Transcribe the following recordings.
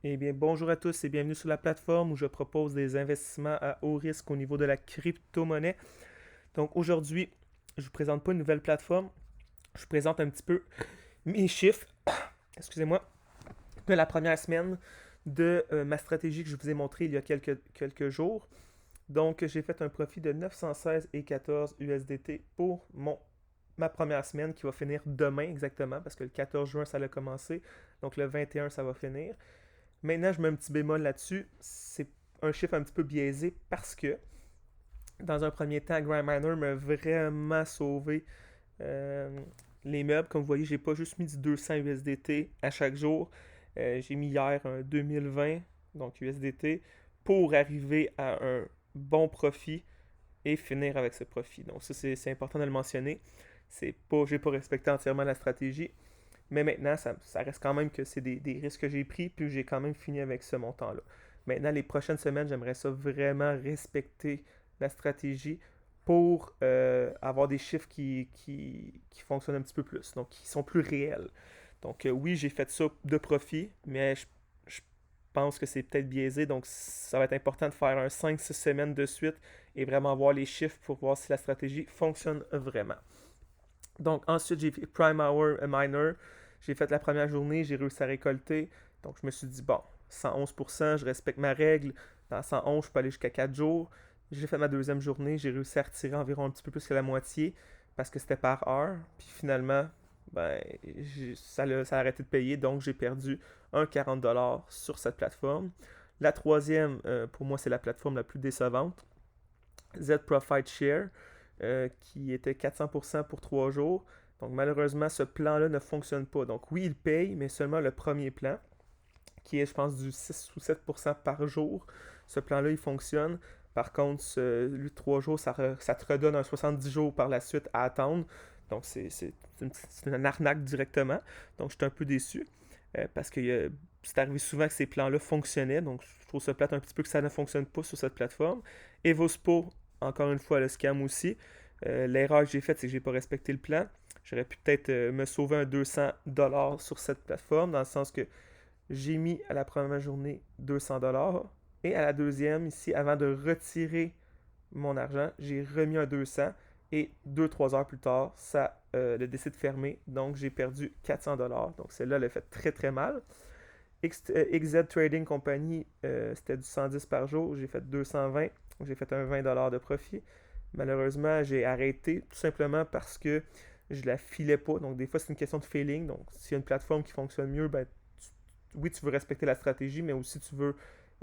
Eh bien, bonjour à tous et bienvenue sur la plateforme où je propose des investissements à haut risque au niveau de la crypto-monnaie. Donc aujourd'hui, je ne vous présente pas une nouvelle plateforme, je vous présente un petit peu mes chiffres, excusez-moi, de la première semaine de ma stratégie que je vous ai montrée il y a quelques jours. Donc j'ai fait un profit de 916,14 USDT pour ma première semaine qui va finir demain exactement parce que le 14 juin ça a commencé, donc le 21 ça va finir. Maintenant, je mets un petit bémol là-dessus. C'est un chiffre un petit peu biaisé parce que, dans un premier temps, Grindminer m'a vraiment sauvé euh, les meubles. Comme vous voyez, j'ai pas juste mis du 200 USDT à chaque jour. J'ai mis hier un 2020, donc USDT, pour arriver à un bon profit et finir avec ce profit. Donc ça, c'est important de le mentionner. J'ai pas respecté entièrement la stratégie. Mais maintenant, ça reste quand même que c'est des risques que j'ai pris, puis j'ai quand même fini avec ce montant-là. Maintenant, les prochaines semaines, j'aimerais ça vraiment respecter la stratégie pour avoir des chiffres qui fonctionnent un petit peu plus, donc qui sont plus réels. Donc oui, j'ai fait ça de profit, mais je pense que c'est peut-être biaisé, donc ça va être important de faire un 5-6 semaines de suite et vraiment voir les chiffres pour voir si la stratégie fonctionne vraiment. Donc ensuite, j'ai fait Prime Hour Miner. J'ai fait la première journée, j'ai réussi à récolter. Donc je me suis dit, bon, 111%, je respecte ma règle. Dans 111, je peux aller jusqu'à 4 jours. J'ai fait ma deuxième journée, j'ai réussi à retirer environ un petit peu plus que la moitié parce que c'était par heure. Puis finalement, ben, ça a arrêté de payer, donc j'ai perdu un 40$ sur cette plateforme. La troisième, pour moi, c'est la plateforme la plus décevante. Z Profit Share, qui était 400% pour 3 jours. Donc malheureusement, ce plan-là ne fonctionne pas. Donc oui, il paye, mais seulement le premier plan, qui est, je pense, du 6 ou 7% par jour. Ce plan-là, il fonctionne. Par contre, celui de 3 jours, ça te redonne un 70 jours par la suite à attendre. Donc une arnaque directement. Donc je suis un peu déçu parce que c'est arrivé souvent que ces plans-là fonctionnaient. Donc je trouve ça plate un petit peu que ça ne fonctionne pas sur cette plateforme. Evospo, encore une fois, le scam aussi. L'erreur que j'ai faite, c'est que j'ai pas respecté le plan. J'aurais pu peut-être me sauver un 200$ sur cette plateforme, dans le sens que j'ai mis à la première journée 200$ et à la deuxième, ici, avant de retirer mon argent, j'ai remis un 200 et 2-3 heures plus tard, ça le décide de fermer. Donc j'ai perdu 400$. Donc celle-là, elle a fait très très mal. XZ Trading Company, c'était du 110 par jour. J'ai fait 220. Donc j'ai fait un 20$ de profit. Malheureusement, j'ai arrêté tout simplement parce que je la filais pas. Donc des fois, c'est une question de feeling. Donc s'il y a une plateforme qui fonctionne mieux, ben, oui, tu veux respecter la stratégie, mais aussi tu veux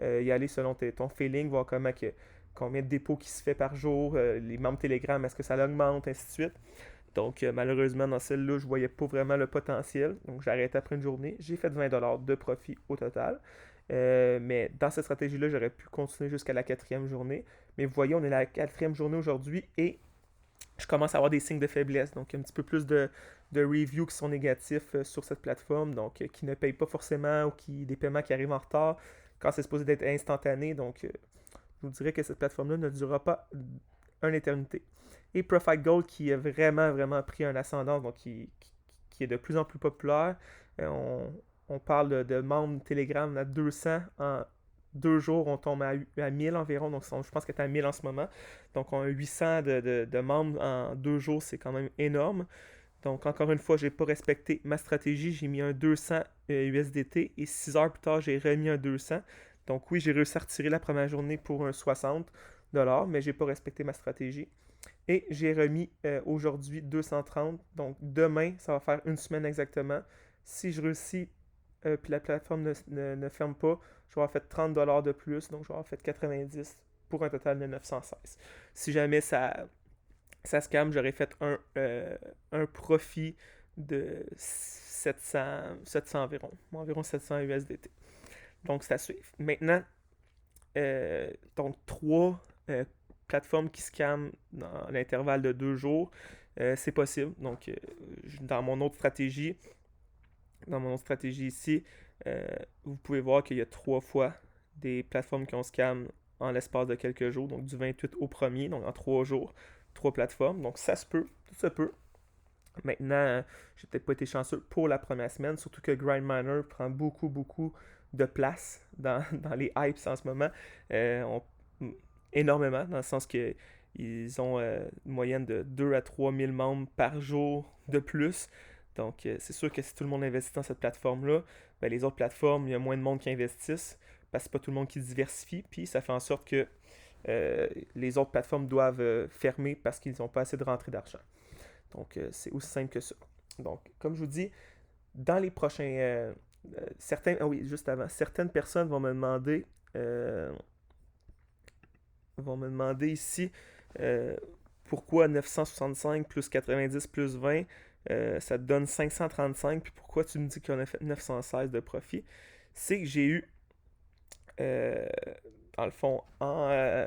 y aller selon ton feeling, voir combien de dépôts qui se fait par jour, les membres Telegram, est-ce que ça augmente, ainsi de suite. Donc, malheureusement, dans celle-là, je voyais pas vraiment le potentiel. Donc, j'ai arrêté après une journée. J'ai fait 20$ de profit au total. Mais dans cette stratégie-là, j'aurais pu continuer jusqu'à la quatrième journée. Mais vous voyez, on est à la quatrième journée aujourd'hui et je commence à avoir des signes de faiblesse. Donc, un petit peu plus de reviews qui sont négatifs sur cette plateforme, donc qui ne payent pas forcément ou des paiements qui arrivent en retard quand c'est supposé d'être instantané. Donc, je vous dirais que cette plateforme-là ne durera pas une éternité. Et Profit Gold qui a vraiment, vraiment pris un ascendant, donc qui est de plus en plus populaire. On parle de membres Telegram à 200 en 2 jours, on tombe à 1000 environ, donc je pense qu'elle est à 1000 en ce moment. Donc on a 800 de membres en 2 jours, c'est quand même énorme. Donc encore une fois, j'ai pas respecté ma stratégie, j'ai mis un 200 USDT et 6 heures plus tard, j'ai remis un 200. Donc oui, j'ai réussi à retirer la première journée pour un 60$, mais j'ai pas respecté ma stratégie. Et j'ai remis aujourd'hui 230. Donc demain, ça va faire une semaine exactement. Si je réussis, puis la plateforme ne ferme pas, je vais avoir fait 30$ de plus. Donc je vais avoir fait 90 pour un total de 916. Si jamais ça se calme, j'aurais fait un profit de 700 environ 700 USDT. Donc c'est à suivre. Maintenant, donc trois plateformes qui scannent dans l'intervalle de 2 jours, c'est possible. Donc, dans dans mon autre stratégie ici, vous pouvez voir qu'il y a 3 fois des plateformes qui ont scan en l'espace de quelques jours, donc du 28 au premier, donc en 3 jours, 3 plateformes. Donc ça se peut, tout se peut. Maintenant, j'ai peut-être pas été chanceux pour la première semaine, surtout que Grindminer prend beaucoup, beaucoup de place dans les hypes en ce moment. Énormément, dans le sens que ils ont une moyenne de 2 à 3 000 membres par jour de plus. Donc, c'est sûr que si tout le monde investit dans cette plateforme-là, ben, les autres plateformes, il y a moins de monde qui investissent parce que c'est pas tout le monde qui diversifie. Puis, ça fait en sorte que les autres plateformes doivent fermer parce qu'ils n'ont pas assez de rentrée d'argent. Donc, c'est aussi simple que ça. Donc, comme je vous dis, dans les prochains... juste avant, certaines personnes euh, vont me demander ici euh, pourquoi 965 plus 90 plus 20, ça te donne 535, puis pourquoi tu me dis qu'on a fait 916 de profit. C'est que j'ai eu, euh, dans le fond, en, euh,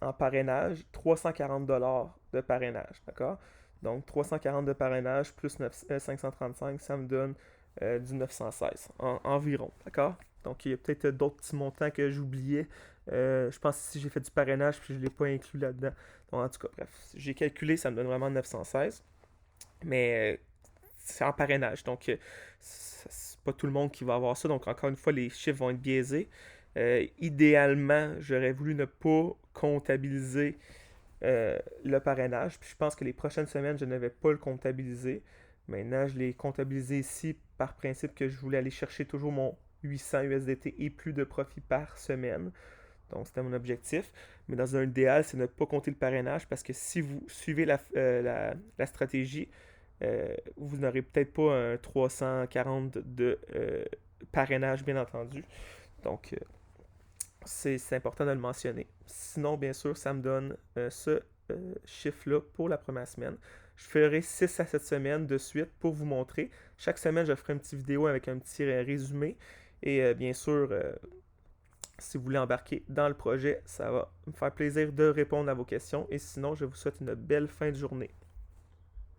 en parrainage, 340$ de parrainage, d'accord? Donc, 340 de parrainage plus 535, ça me donne du 916 environ, d'accord? Donc, il y a peut-être d'autres petits montants que j'oubliais. Je pense que si j'ai fait du parrainage, puis je ne l'ai pas inclus là-dedans. Donc, en tout cas, bref, j'ai calculé, ça me donne vraiment 916. Mais c'est en parrainage, donc c'est pas tout le monde qui va avoir ça. Donc, encore une fois, les chiffres vont être biaisés. Idéalement, j'aurais voulu ne pas comptabiliser le parrainage. Puis je pense que les prochaines semaines, je ne vais pas le comptabiliser. Maintenant, je l'ai comptabilisé ici par principe que je voulais aller chercher toujours mon 800 USDT et plus de profit par semaine. Donc, c'était mon objectif. Mais dans un idéal, c'est ne pas compter le parrainage parce que si vous suivez la stratégie, vous n'aurez peut-être pas un 340 de parrainage, bien entendu. Donc, c'est important de le mentionner. Sinon, bien sûr, ça me donne ce chiffre-là pour la première semaine. Je ferai 6 à 7 semaines de suite pour vous montrer. Chaque semaine, je ferai une petite vidéo avec un petit résumé. Et bien sûr, si vous voulez embarquer dans le projet, ça va me faire plaisir de répondre à vos questions. Et sinon, je vous souhaite une belle fin de journée.